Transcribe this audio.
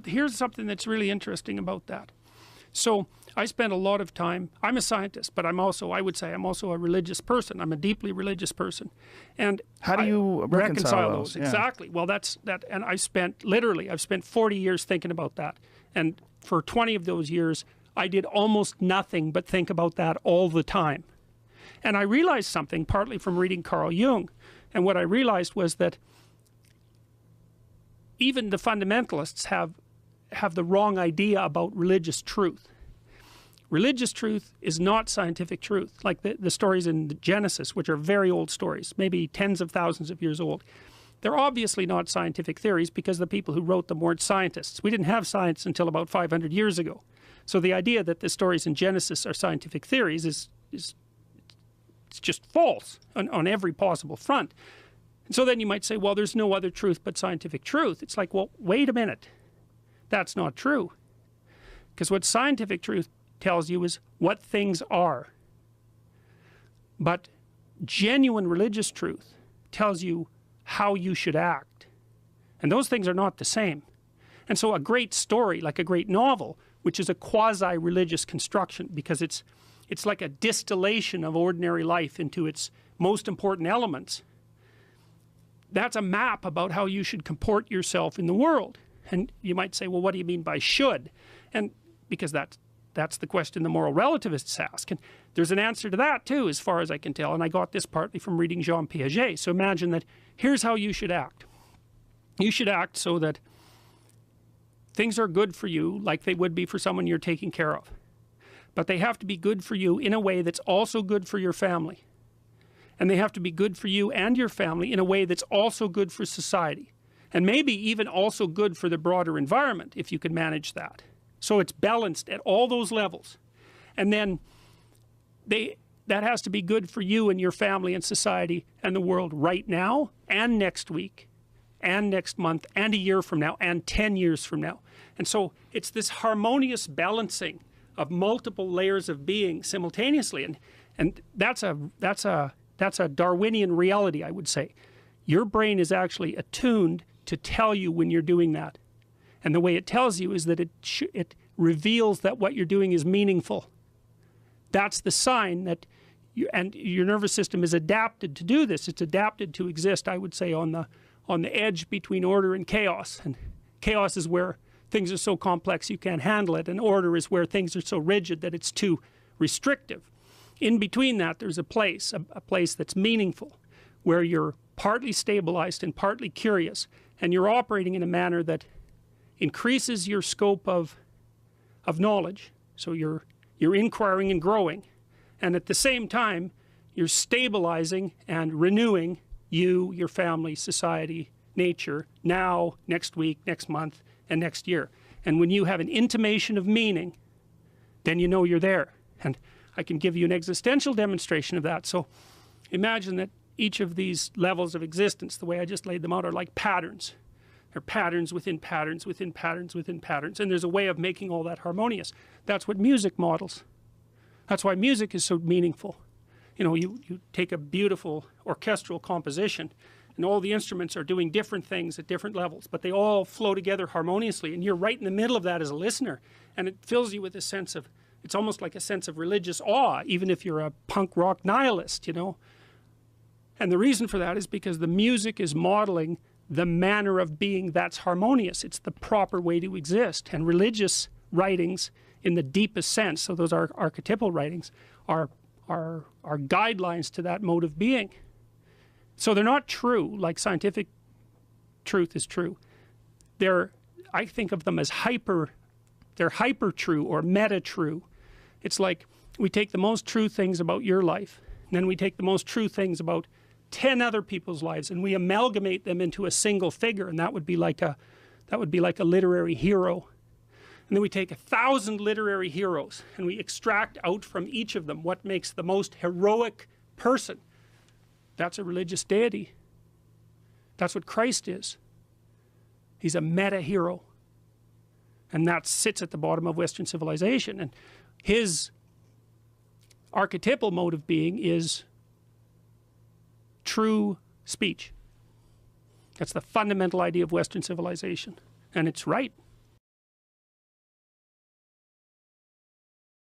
Here's something that's really interesting about that. So I spent a lot of time, I'm a scientist, but I'm also, I would say I'm also a religious person. I'm a deeply religious person. And how do you reconcile those? Yeah. Exactly. Well, that's that. And I've spent 40 years thinking about that. And for 20 of those years, I did almost nothing but think about that all the time. And I realized something, partly from reading Carl Jung. And what I realized was that even the fundamentalists have the wrong idea about religious truth. Religious truth is not scientific truth. Like the stories in the Genesis, which are very old stories, maybe tens of thousands of years old. They're obviously not scientific theories because the people who wrote them weren't scientists. We didn't have science until about 500 years ago. So the idea that the stories in Genesis are scientific theories is it's just false on every possible front. And so then you might say, well, there's no other truth but scientific truth. It's like, well, wait a minute. That's not true. Because what scientific truth tells you is what things are. But genuine religious truth tells you how you should act. And those things are not the same. And so a great story, like a great novel, which is a quasi-religious construction because it's like a distillation of ordinary life into its most important elements. That's a map about how you should comport yourself in the world. And you might say, well, what do you mean by should? And because that's the question the moral relativists ask. And there's an answer to that too, as far as I can tell. And I got this partly from reading Jean Piaget. So imagine that here's how you should act. You should act so that things are good for you like they would be for someone you're taking care of. But they have to be good for you in a way that's also good for your family. And they have to be good for you and your family in a way that's also good for society. And maybe even also good for the broader environment if you can manage that. So it's balanced at all those levels. And then that has to be good for you and your family and society and the world right now and next week and next month and a year from now and 10 years from now. And so it's this harmonious balancing of multiple layers of being simultaneously. And that's a Darwinian reality, I would say. Your brain is actually attuned to tell you when you're doing that. And the way it tells you is that it reveals that what you're doing is meaningful. That's the sign that your nervous system is adapted to do this. It's adapted to exist, I would say, on the edge between order and chaos. And chaos is where things are so complex you can't handle it, and order is where things are so rigid that it's too restrictive. In between that, there's a place that's meaningful, where you're partly stabilized and partly curious, and you're operating in a manner that increases your scope of knowledge. So you're inquiring and growing, and at the same time you're stabilizing and renewing you, your family, society, nature, now, next week, next month, and next year. And when you have an intimation of meaning, then you know you're there. And I can give you an existential demonstration of that. So imagine that each of these levels of existence, the way I just laid them out, are like patterns. They're patterns within patterns within patterns within patterns. And there's a way of making all that harmonious. That's what music models. That's why music is so meaningful. You know, you take a beautiful orchestral composition and all the instruments are doing different things at different levels, but they all flow together harmoniously, and you're right in the middle of that as a listener, and it fills you with a sense of, it's almost like a sense of religious awe, even if you're a punk rock nihilist, you know. And the reason for that is because the music is modeling the manner of being that's harmonious. It's the proper way to exist. And religious writings in the deepest sense, so those are archetypal writings, are guidelines to that mode of being. So they're not true like scientific truth is true. I think of them as they're hyper true or meta true. It's like we take the most true things about your life, and then we take the most true things about 10 other people's lives, and we amalgamate them into a single figure, and that would be like a literary hero. And then we take 1,000 literary heroes and we extract out from each of them what makes the most heroic person. That's a religious deity. That's what Christ is. He's a meta-hero. And that sits at the bottom of Western civilization. And his archetypal mode of being is true speech. That's the fundamental idea of Western civilization. and it's right.